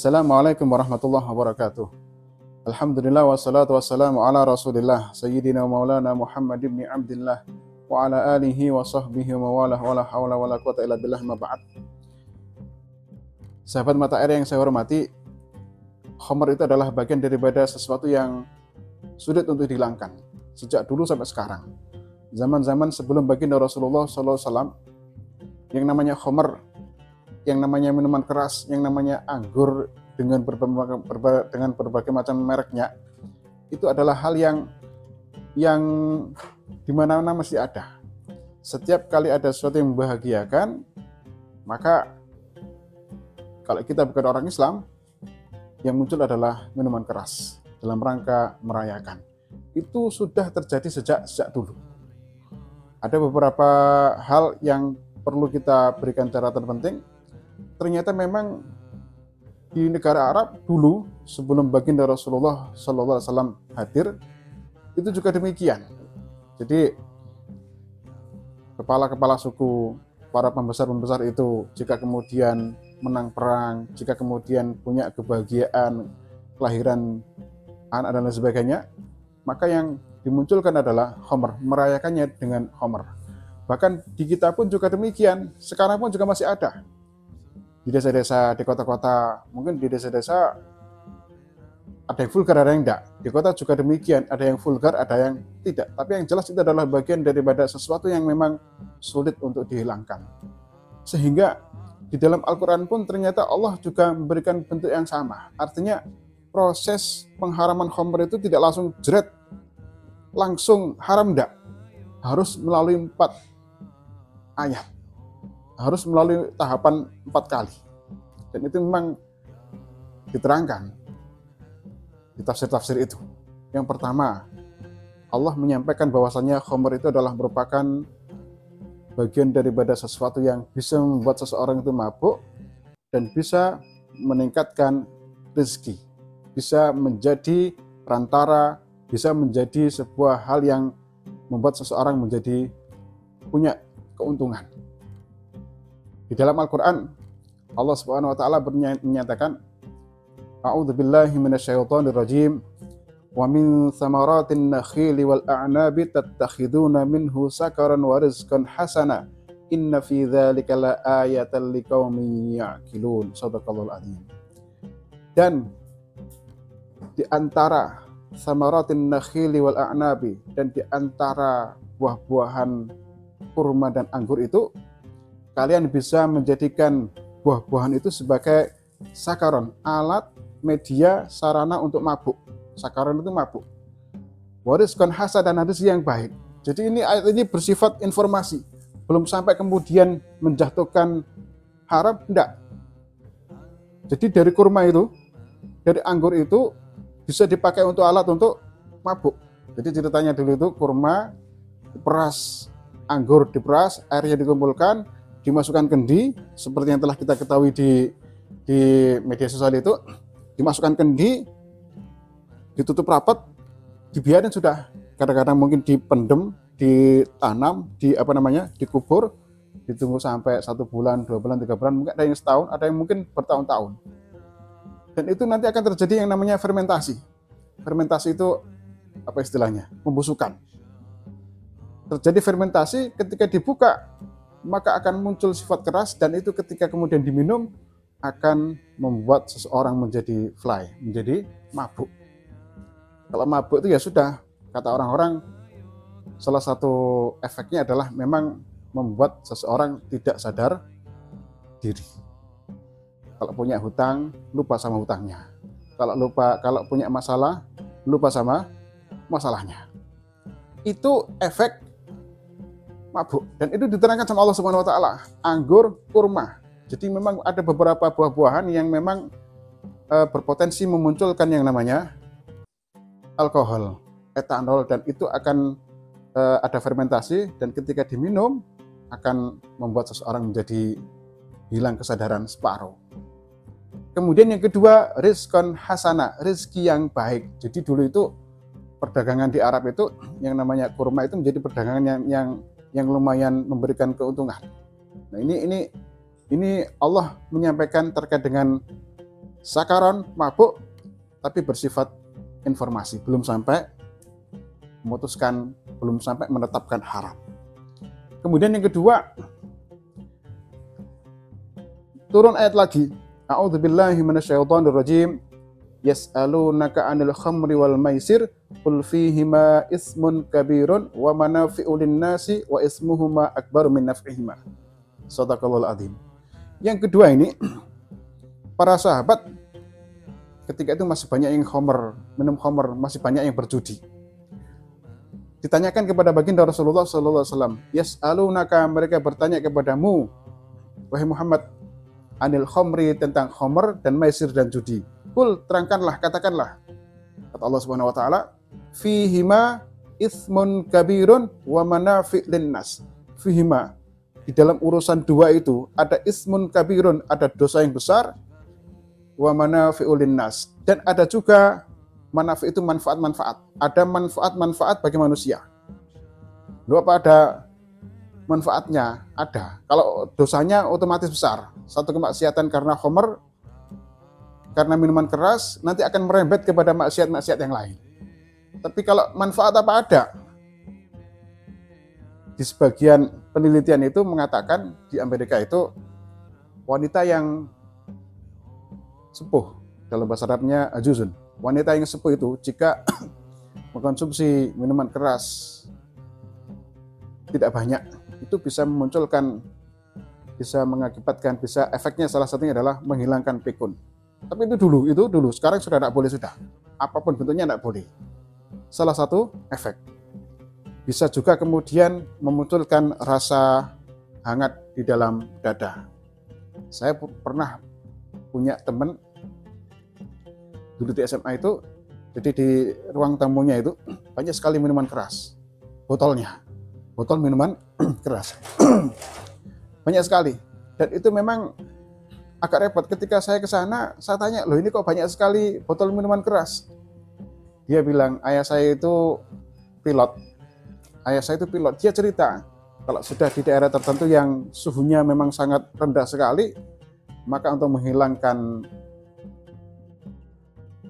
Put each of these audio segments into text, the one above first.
Assalamualaikum warahmatullahi wabarakatuh. Alhamdulillah wassalatu wassalamu ala rasulillah Sayyidina maulana Muhammad ibn Abdillah wa ala alihi wa sahbihi wa wala hawla wa la quwata illa billah ma ba'd. Sahabat mata air yang saya hormati, khamr itu adalah bagian daripada sesuatu yang sulit untuk dihilangkan sejak dulu sampai sekarang. Zaman-zaman sebelum baginda Rasulullah SAW, yang namanya khamr, yang namanya minuman keras, yang namanya anggur dengan berbagai macam mereknya, itu adalah hal yang di mana-mana mesti ada. Setiap kali ada sesuatu yang membahagiakan, maka kalau kita bukan orang Islam, yang muncul adalah minuman keras dalam rangka merayakan. Itu sudah terjadi sejak dulu. Ada beberapa hal yang perlu kita berikan catatan penting. Ternyata memang di negara Arab dulu sebelum baginda Rasulullah SAW hadir, itu juga demikian. Jadi kepala-kepala suku, para pembesar-pembesar itu jika kemudian menang perang, jika kemudian punya kebahagiaan kelahiran anak dan lain sebagainya, maka yang dimunculkan adalah khamr, merayakannya dengan khamr. Bahkan di kita pun juga demikian, sekarang pun juga masih ada. Di desa-desa, di kota-kota, mungkin di desa-desa ada yang vulgar, ada yang enggak. Di kota juga demikian, ada yang vulgar, ada yang tidak. Tapi yang jelas itu adalah bagian daripada sesuatu yang memang sulit untuk dihilangkan. Sehingga di dalam Al-Quran pun ternyata Allah juga memberikan bentuk yang sama. Artinya proses pengharaman khamr itu tidak langsung jeret, langsung haram enggak. Harus melalui 4 ayat. Harus melalui tahapan 4 kali. Dan itu memang diterangkan di tafsir-tafsir itu. Yang pertama, Allah menyampaikan bahwasannya khamr itu adalah merupakan bagian daripada sesuatu yang bisa membuat seseorang itu mabuk dan bisa meningkatkan rezeki, bisa menjadi perantara, bisa menjadi sebuah hal yang membuat seseorang menjadi punya keuntungan. Di dalam Al-Quran, Allah Subhanahu wa Ta'ala menyatakan, A'udzubillahi minasyaitonir rajim, wa min thamaratin nakhili wal a'nabi tattakhiduna minhu sakaran wa rizqan hasana, inna fi dzalika laayatan liqaumin ya'qilun. Shadaqallahul adzim. Dan di antara thamaratin nakhili wal a'nabi, dan di antara buah-buahan kurma dan anggur itu, kalian bisa menjadikan buah-buahan itu sebagai sakaron, alat, media, sarana untuk mabuk. Sakaron itu mabuk. Warizqan hasan, dan rezeki yang baik. Jadi ini ayat ini bersifat informasi. Belum sampai kemudian menjatuhkan haram, enggak. Jadi dari kurma itu, dari anggur itu bisa dipakai untuk alat untuk mabuk. Jadi ceritanya dulu itu kurma diperas, anggur diperas, airnya dikumpulkan, dimasukkan kendi, seperti yang telah kita ketahui di media sosial itu, dimasukkan kendi, ditutup rapat, dibiarin sudah. Kadang-kadang mungkin dipendem, ditanam, dikubur, ditunggu sampai 1 bulan, 2 bulan, 3 bulan, mungkin ada yang setahun, ada yang mungkin bertahun-tahun. Dan itu nanti akan terjadi yang namanya fermentasi. Fermentasi itu apa istilahnya? Pembusukan. Terjadi fermentasi, ketika dibuka maka akan muncul sifat keras, dan itu ketika kemudian diminum akan membuat seseorang menjadi fly, menjadi mabuk. Kalau mabuk itu ya sudah, kata orang-orang, salah satu efeknya adalah memang membuat seseorang tidak sadar diri. Kalau punya hutang, lupa sama hutangnya. Kalau punya masalah, lupa sama masalahnya. Itu efek mabuk, dan itu diterangkan sama Allah Subhanahu wa Ta'ala. Anggur, kurma. Jadi memang ada beberapa buah-buahan yang memang berpotensi memunculkan yang namanya alkohol, etanol, dan itu akan ada fermentasi, dan ketika diminum akan membuat seseorang menjadi hilang kesadaran separuh. Kemudian yang kedua, rizqan hasana, rezeki yang baik. Jadi dulu itu perdagangan di Arab itu yang namanya kurma itu menjadi perdagangan yang lumayan memberikan keuntungan. Nah, ini Allah menyampaikan terkait dengan Sakaron, mabuk, tapi bersifat informasi, belum sampai memutuskan, belum sampai menetapkan haram. Kemudian yang kedua, turun ayat lagi. A'udzubillahi minasyaitonirrajim. Yas'alunaka 'anil khamri wal maisir qul fihima ismun kabirun wa manafi'u lin-nasi wa ismuhuma akbaru min naf'ihima. Shadaqallahul azim. Yang kedua ini, para sahabat ketika itu masih banyak yang minum khamr, masih banyak yang berjudi. Ditanyakan kepada baginda Rasulullah sallallahu alaihi wasallam, yas'alunaka, mereka bertanya kepadamu wahai Muhammad, anil khamri, tentang khamr dan maisir dan judi. Kul, terangkanlah, katakanlah, kata Allah Subhanahu wa taala, fihima ismun kabirun wa manafi' linnas. Fihima, di dalam urusan dua itu ada ismun kabirun, ada dosa yang besar, wa manafi'u linnas, dan ada juga manafi' itu manfaat-manfaat. Ada manfaat-manfaat bagi manusia. Lu apa ada manfaatnya? Ada. Kalau dosanya otomatis besar. Satu kemaksiatan karena khamr, karena minuman keras, nanti akan merembet kepada maksiat-maksiat yang lain. Tapi kalau manfaat apa ada? Di sebagian penelitian itu mengatakan di Amerika itu wanita yang sepuh, dalam bahasa Arabnya ajuzun. Wanita yang sepuh itu jika mengkonsumsi minuman keras tidak banyak, itu bisa memunculkan, bisa mengakibatkan, bisa efeknya salah satunya adalah menghilangkan pikun. Tapi itu dulu, sekarang sudah tidak boleh sudah. Apapun bentuknya tidak boleh. Salah satu efek. Bisa juga kemudian memunculkan rasa hangat di dalam dada. Saya pernah punya teman dulu di SMA itu, jadi di ruang tamunya itu banyak sekali minuman keras. Botol minuman keras. Banyak sekali. Dan itu memang agak repot. Ketika saya ke sana, saya tanya, loh ini kok banyak sekali botol minuman keras? Dia bilang, ayah saya itu pilot. Dia cerita, kalau sudah di daerah tertentu yang suhunya memang sangat rendah sekali, maka untuk menghilangkan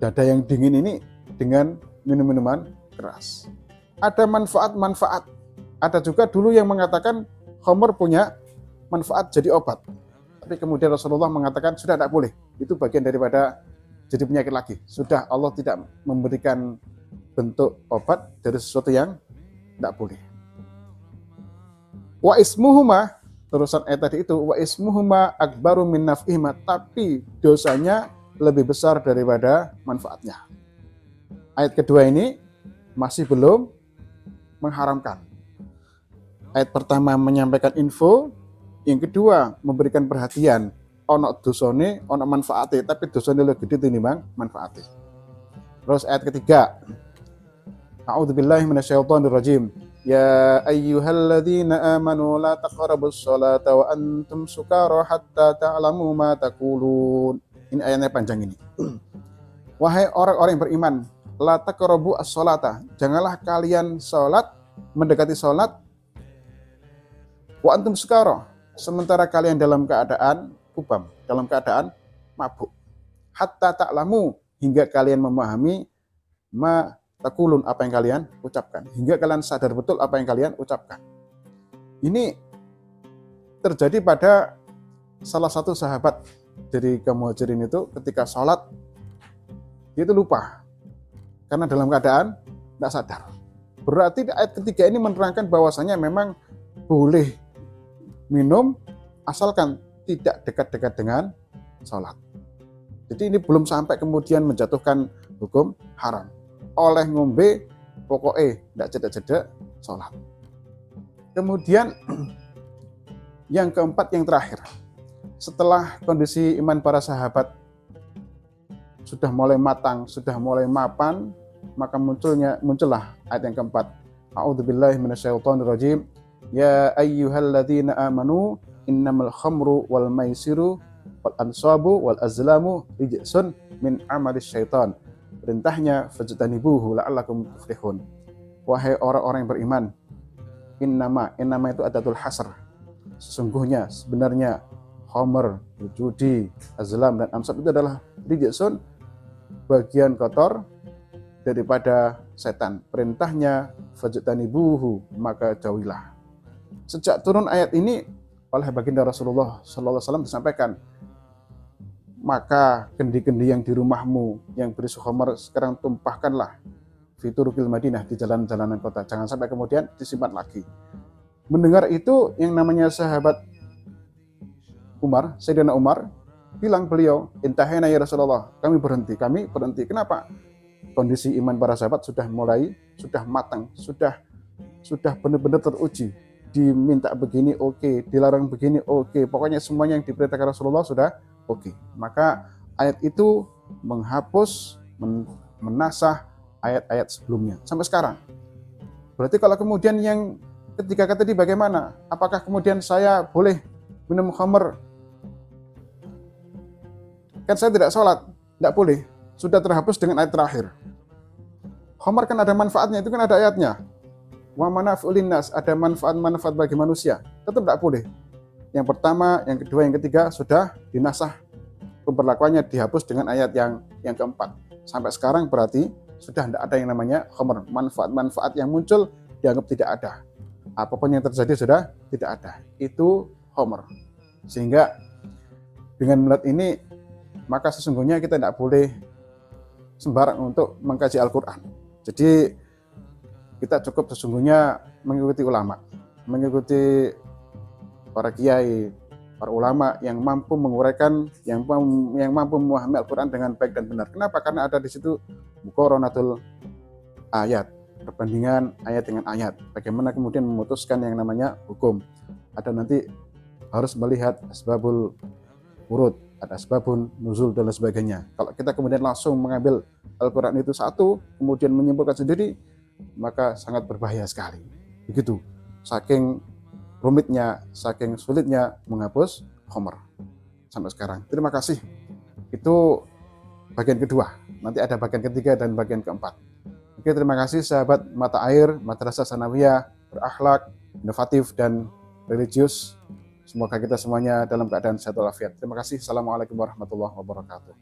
dada yang dingin ini dengan minum-minuman keras. Ada manfaat-manfaat. Ada juga dulu yang mengatakan khamr punya manfaat jadi obat. Tapi kemudian Rasulullah mengatakan sudah tidak boleh. Itu bagian daripada jadi penyakit lagi. Sudah Allah tidak memberikan bentuk obat dari sesuatu yang tidak boleh. Wa ismuhuma, terusan ayat tadi itu, wa ismuhuma akbaru min naf'ihima, tapi dosanya lebih besar daripada manfaatnya. Ayat kedua ini masih belum mengharamkan. Ayat pertama menyampaikan info, yang kedua memberikan perhatian. Ono dosane, ono manfaate, tapi dosane lebih gede tinimbang manfaate. Terus ayat ketiga, A'udzubillahi minasyaitonirrajim. Ya ayyuhalladzina amanu la taqrabus sholata wa antum sukara hatta ta'lamu ma taqulun. Ini ayatnya panjang ini. Wahai orang-orang yang beriman, la taqrabu as-sholata, janganlah kalian salat, mendekati salat, wa antum sukara, sementara kalian dalam keadaan kubam, dalam keadaan mabuk. Hatta ta'lamu, hingga kalian memahami ma taqulun, apa yang kalian ucapkan, hingga kalian sadar betul apa yang kalian ucapkan. Ini terjadi pada salah satu sahabat dari kaum Muhajirin itu, ketika sholat dia itu lupa karena dalam keadaan tidak sadar. Berarti ayat ketiga ini menerangkan bahwasanya memang boleh minum asalkan tidak dekat-dekat dengan sholat. Jadi ini belum sampai kemudian menjatuhkan hukum haram. Oleh ngombe pokoknya tidak cedek-cedek sholat. Kemudian yang keempat, yang terakhir, setelah kondisi iman para sahabat sudah mulai matang, sudah mulai mapan, maka muncullah ayat yang keempat. A'udzubillahi minasyaitonirrajim. Ya ayyuhalladzina amanu innamal khamru wal maisiru wal ansabu wal azlamu rijsun min amalis syaitan. Perintahnya fajtanibuhu la'allakum tuflihun. Wahai orang-orang yang beriman, innama itu adatul hasr. Sesungguhnya, sebenarnya khamr, judi, azlam dan ansab itu adalah rijsun, bagian kotor daripada setan. Perintahnya fajtanibuhu, maka jauhilah. Sejak turun ayat ini oleh baginda Rasulullah sallallahu alaihi wasallam disampaikan, maka kendi-kendi yang di rumahmu yang berisi khamar sekarang tumpahkanlah fiturukil Madinah, di jalan-jalanan kota. Jangan sampai kemudian disimpan lagi. Mendengar itu yang namanya sahabat Umar, Sayyidina Umar, bilang beliau, intahena ya Rasulullah, kami berhenti. Kenapa? Kondisi iman para sahabat sudah matang, sudah benar-benar teruji. Diminta begini oke, dilarang begini oke, pokoknya semuanya yang diperintahkan Rasulullah sudah oke. Maka ayat itu menghapus, menasah ayat-ayat sebelumnya sampai sekarang. Berarti kalau kemudian yang ketiga kata tadi bagaimana? Apakah kemudian saya boleh minum khamr? Kan saya tidak sholat, tidak boleh. Sudah terhapus dengan ayat terakhir. Khamr kan ada manfaatnya, itu kan ada ayatnya. Wa manafi'ul linnas, ada manfaat-manfaat bagi manusia. Tetap tidak boleh. Yang pertama, yang kedua, yang ketiga sudah dinasah, pemberlakuannya dihapus dengan ayat yang keempat. Sampai sekarang berarti sudah tidak ada yang namanya khamr. Manfaat-manfaat yang muncul dianggap tidak ada. Apapun yang terjadi sudah tidak ada. Itu khamr. Sehingga dengan melihat ini, maka sesungguhnya kita tidak boleh sembarang untuk mengkaji Al-Quran. Jadi kita cukup sesungguhnya mengikuti ulama, mengikuti para kiai, para ulama yang mampu menguraikan, yang mampu memahami Al-Quran dengan baik dan benar. Kenapa? Karena ada di situ muqaranatul ayat, perbandingan ayat dengan ayat. Bagaimana kemudian memutuskan yang namanya hukum. Ada nanti harus melihat asbabul wurud, ada asbabun nuzul dan lain sebagainya. Kalau kita kemudian langsung mengambil Al-Quran itu satu, kemudian menyimpulkan sendiri, maka sangat berbahaya sekali. Begitu, saking rumitnya, saking sulitnya menghapus khamr sampai sekarang. Terima kasih. Itu bagian kedua. Nanti ada bagian ketiga dan bagian keempat. Oke, terima kasih sahabat Mata Air, Madrasah Sanawiyah, berakhlak, inovatif dan religius. Semoga kita semuanya dalam keadaan sehat walafiat. Terima kasih. Assalamualaikum warahmatullahi wabarakatuh.